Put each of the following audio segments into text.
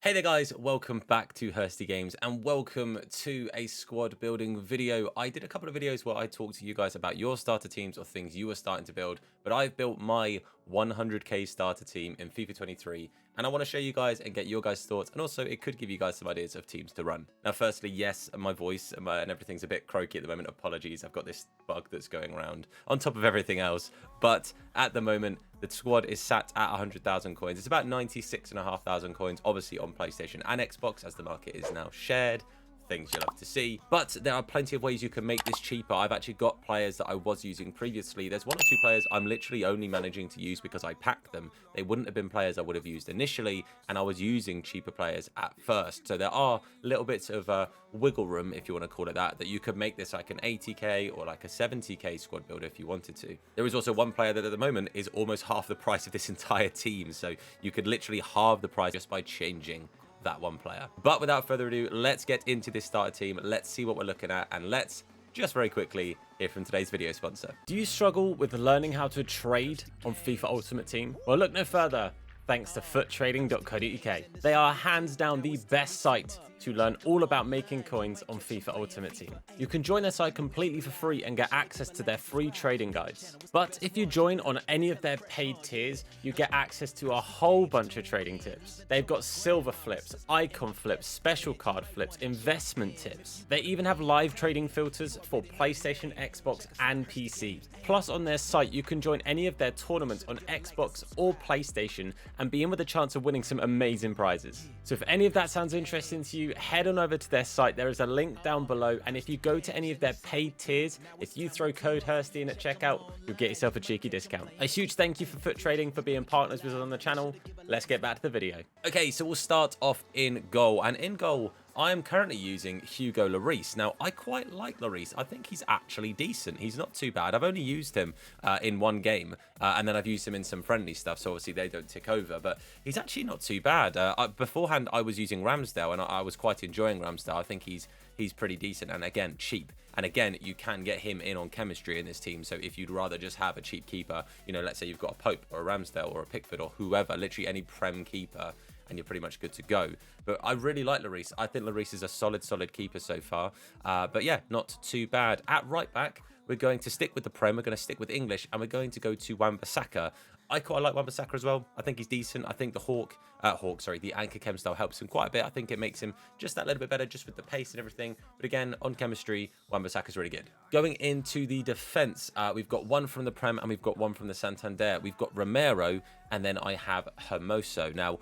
Hey there guys, welcome back to Hursty Games and welcome to a squad building video. I did a couple of videos where I talked to you guys about your starter teams or things you were starting to build, but I've built my 100k starter team in FIFA 23 and I want to show you guys and get your guys' thoughts, and also it could give you guys some ideas of teams to run. Now firstly, yes, my voice and everything's a bit croaky at the moment, apologies, I've got this bug that's going around on top of everything else, but at the moment the squad is sat at 100,000 coins. It's about 96,500 coins, obviously on PlayStation and Xbox, as the market is now shared. Things you'll have to see. But there are plenty of ways you can make this cheaper. I've actually got players that I was using previously. There's one or two players I'm literally only managing to use because I packed them. They wouldn't have been players I would have used initially, and I was using cheaper players at first. So there are little bits of wiggle room, if you want to call it that you could make this like an 80k or like a 70k squad builder if you wanted to. There is also one player that at the moment is almost half the price of this entire team. So you could literally halve the price just by changing that one player. But without further ado, let's get into this starter team. Let's see what we're looking at, and let's just very quickly hear from today's video sponsor. Do you struggle with learning how to trade on FIFA Ultimate Team? Well, look no further. Thanks to foottrading.co.uk. They are hands down the best site to learn all about making coins on FIFA Ultimate Team. You can join their site completely for free and get access to their free trading guides. But if you join on any of their paid tiers, you get access to a whole bunch of trading tips. They've got silver flips, icon flips, special card flips, investment tips. They even have live trading filters for PlayStation, Xbox, and PC. Plus, on their site, you can join any of their tournaments on Xbox or PlayStation and be in with a chance of winning some amazing prizes. So if any of that sounds interesting to you, head on over to their site. There is a link down below, and if you go to any of their paid tiers, if you throw code Hursty in at checkout, you'll get yourself a cheeky discount. A huge thank you for Foot Trading for being partners with us on the channel. Let's get back to the video. Okay, so we'll start off in goal, and in goal I am currently using Hugo Larice. Now, I quite like Larice. I think he's actually decent. He's not too bad. I've only used him in one game, and then I've used him in some friendly stuff, so obviously they don't tick over, but he's actually not too bad. Beforehand, I was using Ramsdale, and I was quite enjoying Ramsdale. I think he's pretty decent, and again, cheap. And again, you can get him in on chemistry in this team, so if you'd rather just have a cheap keeper, you know, let's say you've got a Pope or a Ramsdale or a Pickford or whoever, literally any Prem keeper, and you're pretty much good to go. But I really like Larice. I think Larice is a solid keeper so far. But yeah, not too bad. At right back, we're going to stick with the Prem. We're going to stick with English, and we're going to go to Wan-Bissaka. I quite like Wan-Bissaka as well. I think he's decent. I think the anchor chem style helps him quite a bit. I think it makes him just that little bit better, just with the pace and everything. But again, on chemistry, Wan-Bissaka is really good. Going into the defense, we've got one from the Prem and we've got one from the Santander. We've got Romero, and then I have Hermoso. Now,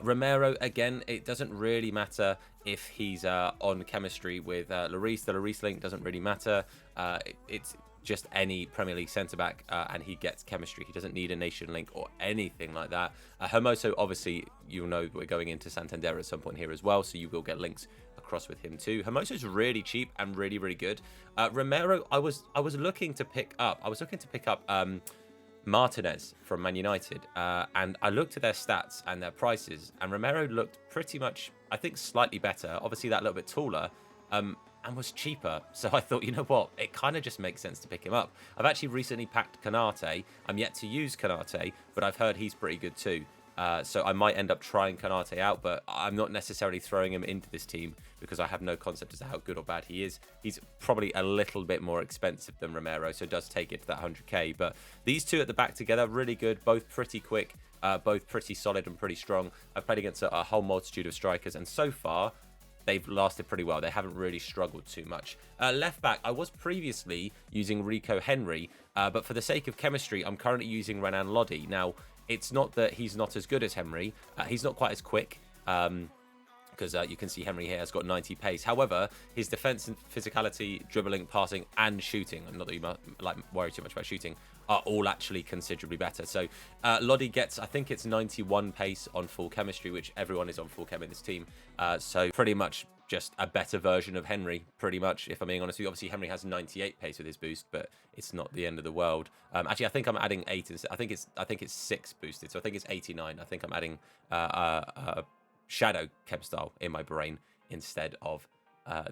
Romero, again, it doesn't really matter if he's on chemistry with Larice. The Larice link doesn't really matter. It's just any Premier League centre-back, and he gets chemistry. He doesn't need a nation link or anything like that. Hermoso, obviously, you'll know we're going into Santander at some point here as well, so you will get links across with him too. Hermoso's really cheap and really, really good. Romero, I was looking to pick up. Martinez from Man United, and I looked at their stats and their prices, and Romero looked pretty much, I think, slightly better. Obviously, that little bit taller. And was cheaper, so I thought, you know what, it kind of just makes sense to pick him up. I've actually recently packed Kanate. I'm yet to use Kanate, but I've heard he's pretty good too. So I might end up trying Kanate out, but I'm not necessarily throwing him into this team because I have no concept as to how good or bad he is. He's probably a little bit more expensive than Romero, so it does take it to that 100k. But these two at the back together, really good, both pretty quick, both pretty solid and pretty strong. I've played against a whole multitude of strikers, and so far, they've lasted pretty well. They haven't really struggled too much. Left back, I was previously using Rico Henry, but for the sake of chemistry, I'm currently using Renan Lodi. Now, it's not that he's not as good as Henry. He's not quite as quick, because you can see Henry here has got 90 pace. However, his defense and physicality, dribbling, passing, and shooting, not that you might worry too much about shooting, are all actually considerably better. So Lodi gets, I think it's 91 pace on full chemistry, which everyone is on full chem in this team. So pretty much just a better version of Henry, pretty much, if I'm being honest with you. Obviously, Henry has 98 pace with his boost, but it's not the end of the world. Actually, I think I'm adding 8. I think it's 6 boosted, so I think it's 89. I think I'm adding Shadow chem style in my brain instead of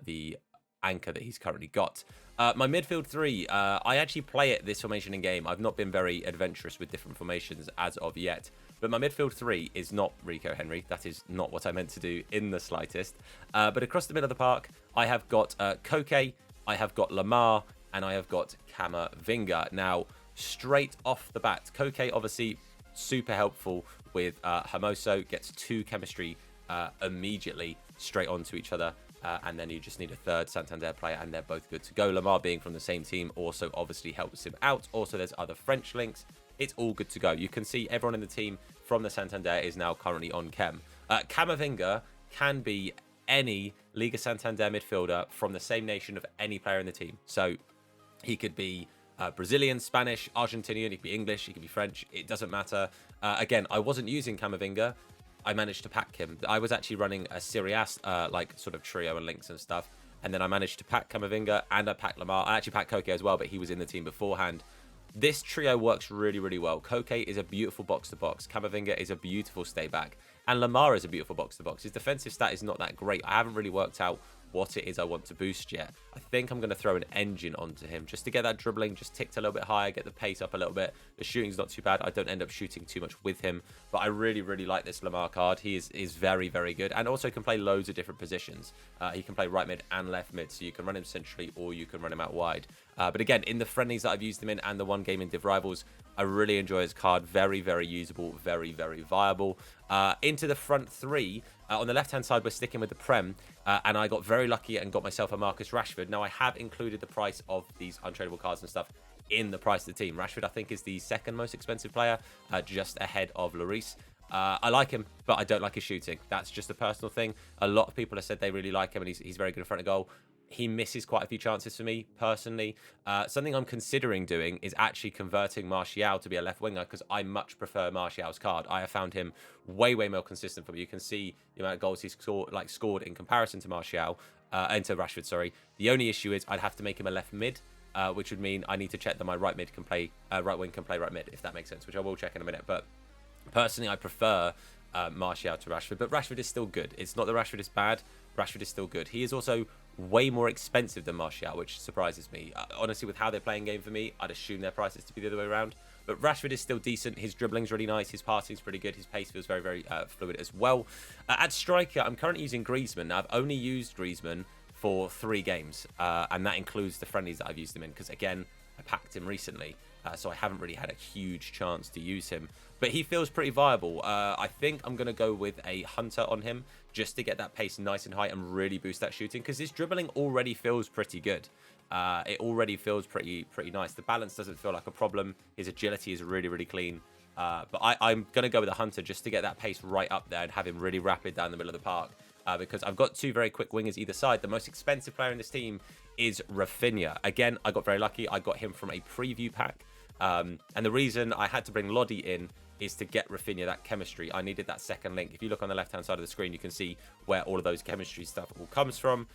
the anchor that he's currently got. My midfield three, I actually play it this formation in game. I've not been very adventurous with different formations as of yet. But my midfield three is not Rico Henry. That is not what I meant to do in the slightest. But across the middle of the park, I have got Koke, I have got Lamar, and I have got Camavinga. Now, straight off the bat, Koke obviously super helpful with Hermoso, gets 2 chemistry immediately straight onto each other. And then you just need a third Santander player, and they're both good to go. Lamar being from the same team also obviously helps him out. Also, there's other French links. It's all good to go. You can see everyone in the team from the Santander is now currently on Chem. Camavinga can be any Liga Santander midfielder from the same nation of any player in the team. So he could be Brazilian, Spanish, Argentinian, he could be English, he could be French. It doesn't matter. Again, I wasn't using Camavinga. I managed to pack him. I was actually running a Serie A like sort of trio and links and stuff. And then I managed to pack Camavinga and I packed Lamar. I actually packed Koke as well, but he was in the team beforehand. This trio works really, really well. Koke is a beautiful box-to-box. Camavinga is a beautiful stay-back. And Lamar is a beautiful box-to-box. His defensive stat is not that great. I haven't really worked out what it is I want to boost yet. I think I'm going to throw an engine onto him just to get that dribbling just ticked a little bit higher, get the pace up a little bit. The shooting's not too bad. I don't end up shooting too much with him, but I really, really like this Lamar card. He is very, very good and also can play loads of different positions. He can play right mid and left mid, so you can run him centrally or you can run him out wide. But again, in the friendlies that I've used him in and the one game in Div Rivals, I really enjoy his card. Very, very usable, very, very viable. Into the front three, on the left-hand side, we're sticking with the Prem, and I got very lucky and got myself a Marcus Rashford. Now, I have included the price of these untradeable cards and stuff in the price of the team. Rashford, I think, is the second most expensive player, just ahead of Larice. I like him, but I don't like his shooting. That's just a personal thing. A lot of people have said they really like him, and he's very good in front of goal. He misses quite a few chances for me, personally. Something I'm considering doing is actually converting Martial to be a left winger, because I much prefer Martial's card. I have found him way, way more consistent for me. You can see the amount of goals he's scored in comparison to Martial, and to Rashford, sorry. The only issue is I'd have to make him a left mid, which would mean I need to check that my right mid can play, right wing can play right mid, if that makes sense, which I will check in a minute. But personally, I prefer Martial to Rashford, but Rashford is still good. It's not that Rashford is bad. Rashford is still good. He is also way more expensive than Martial, which surprises me. Honestly, with how they're playing game for me, I'd assume their prices to be the other way around. But Rashford is still decent. His dribbling's really nice. His passing's pretty good. His pace feels very, very fluid as well. At striker, I'm currently using Griezmann. Now, I've only used Griezmann for 3 games, and that includes the friendlies that I've used him in, because, again, I packed him recently. So I haven't really had a huge chance to use him. But he feels pretty viable. I think I'm going to go with a Hunter on him just to get that pace nice and high and really boost that shooting, because his dribbling already feels pretty good. It already feels pretty nice. The balance doesn't feel like a problem. His agility is really, really clean. But I'm going to go with a Hunter just to get that pace right up there and have him really rapid down the middle of the park. Because I've got 2 very quick wingers either side. The most expensive player in this team is Rafinha. Again, I got very lucky. I got him from a preview pack. And the reason I had to bring Lodi in is to get Rafinha that chemistry. I needed that second link. If you look on the left-hand side of the screen, you can see where all of those chemistry stuff all comes from.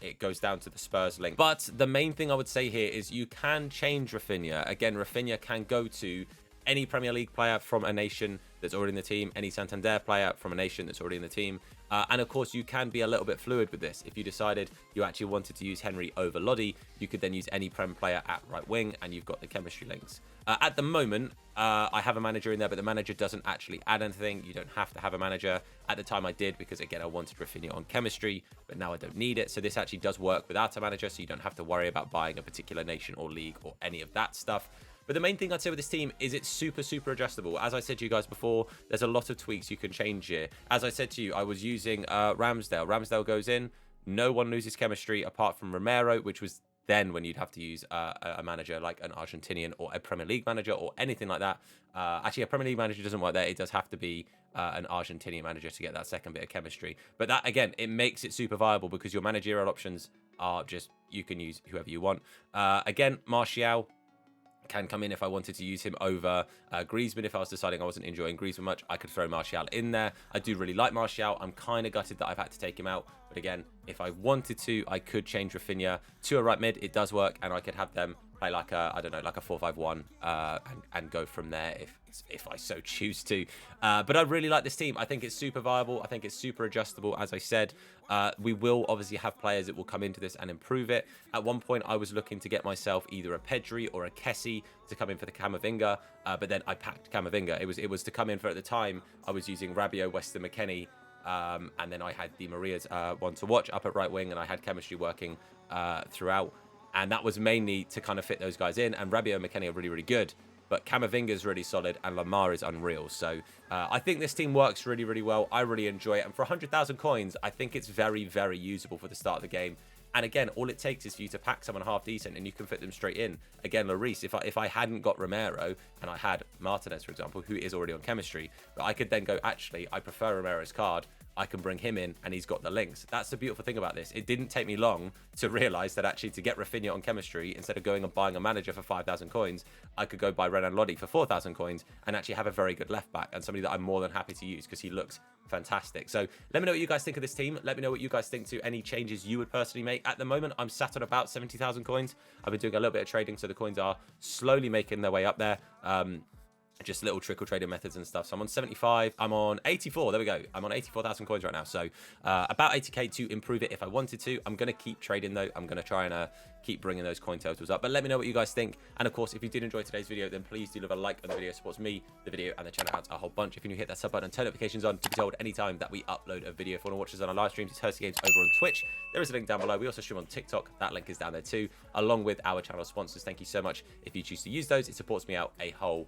It goes down to the Spurs link. But the main thing I would say here is you can change Rafinha. Again, Rafinha can go to any Premier League player from a nation that's already in the team, any Santander player from a nation that's already in the team. And of course, you can be a little bit fluid with this. If you decided you actually wanted to use Henry over Lodi, you could then use any Prem player at right wing, and you've got the chemistry links. At the moment, I have a manager in there, but the manager doesn't actually add anything. You don't have to have a manager. At the time I did, because again, I wanted Rafinha on chemistry, but now I don't need it. So this actually does work without a manager, so you don't have to worry about buying a particular nation or league or any of that stuff. But the main thing I'd say with this team is it's super, super adjustable. As I said to you guys before, there's a lot of tweaks you can change here. As I said to you, I was using Ramsdale. Ramsdale goes in. No one loses chemistry apart from Romero, which was then when you'd have to use a manager like an Argentinian or a Premier League manager or anything like that. Actually, a Premier League manager doesn't work there. It does have to be an Argentinian manager to get that second bit of chemistry. But that, again, it makes it super viable because your managerial options are just, you can use whoever you want. Again, Martial can come in if I wanted to use him over Griezmann. If I was deciding I wasn't enjoying Griezmann much, I could throw Martial in there. I do really like Martial. I'm kind of gutted that I've had to take him out. But again, if I wanted to, I could change Rafinha to a right mid. It does work, and I could have them play like a, I don't know, like a 4-5-1 and go from there if I so choose to. But I really like this team. I think it's super viable. I think it's super adjustable. As I said, we will obviously have players that will come into this and improve it. At one point, I was looking to get myself either a Pedri or a Kessie to come in for the Camavinga, but then I packed Camavinga. It was to come in for, at the time, I was using Rabiot, Weston McKennie, and then I had Di Maria's one to watch up at right wing, and I had chemistry working throughout. And that was mainly to kind of fit those guys in. And Rabiot and McKennie are really, really good. But Camavinga is really solid, and Lamar is unreal. So I think this team works really, really well. I really enjoy it. And for 100,000 coins, I think it's very, very usable for the start of the game. And again, all it takes is for you to pack someone half decent, and you can fit them straight in. Again, Larice, if I hadn't got Romero, and I had Martinez, for example, who is already on chemistry, but I could then go, actually, I prefer Romero's card. I can bring him in, and he's got the links. That's the beautiful thing about this. It didn't take me long to realize that actually to get Rafinha on chemistry, instead of going and buying a manager for 5,000 coins, I could go buy Renan Lodi for 4,000 coins and actually have a very good left back and somebody that I'm more than happy to use because he looks fantastic. So let me know what you guys think of this team. Let me know what you guys think to any changes you would personally make. At the moment, I'm sat on about 70,000 coins. I've been doing a little bit of trading, so the coins are slowly making their way up there. Just little trickle trading methods and stuff. So I'm on 75. I'm on 84. There we go. I'm on 84,000 coins right now. So about 80k to improve it if I wanted to. I'm going to keep trading though. I'm going to try and keep bringing those coin totals up. But let me know what you guys think. And of course, if you did enjoy today's video, then please do leave a like on the video. It supports me, the video, and the channel out a whole bunch. If you're new, hit that sub button and turn notifications on to be told anytime that we upload a video. If you want to watch us on our live streams, it's Hursty Games over on Twitch. There is a link down below. We also stream on TikTok. That link is down there too, along with our channel sponsors. Thank you so much if you choose to use those. It supports me out a whole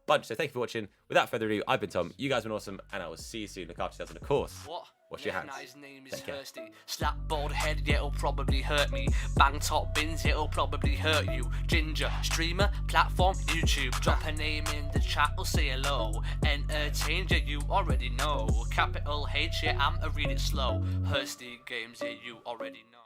bunch. So thank you for watching. Without further ado, I've been Tom. You guys have been awesome, and I will see you soon. Look after yourselves, and of course, wash your hands. Nah, his name is Hursty. Slap bald head, yeah, it'll probably hurt me. Bang top bins, it'll probably hurt you. Ginger, streamer, platform, YouTube. Drop a name in the chat, or say hello. Entertain, yeah, you already know. Capital H, yeah, I'm a read it slow. Hursty Games, yeah, you already know.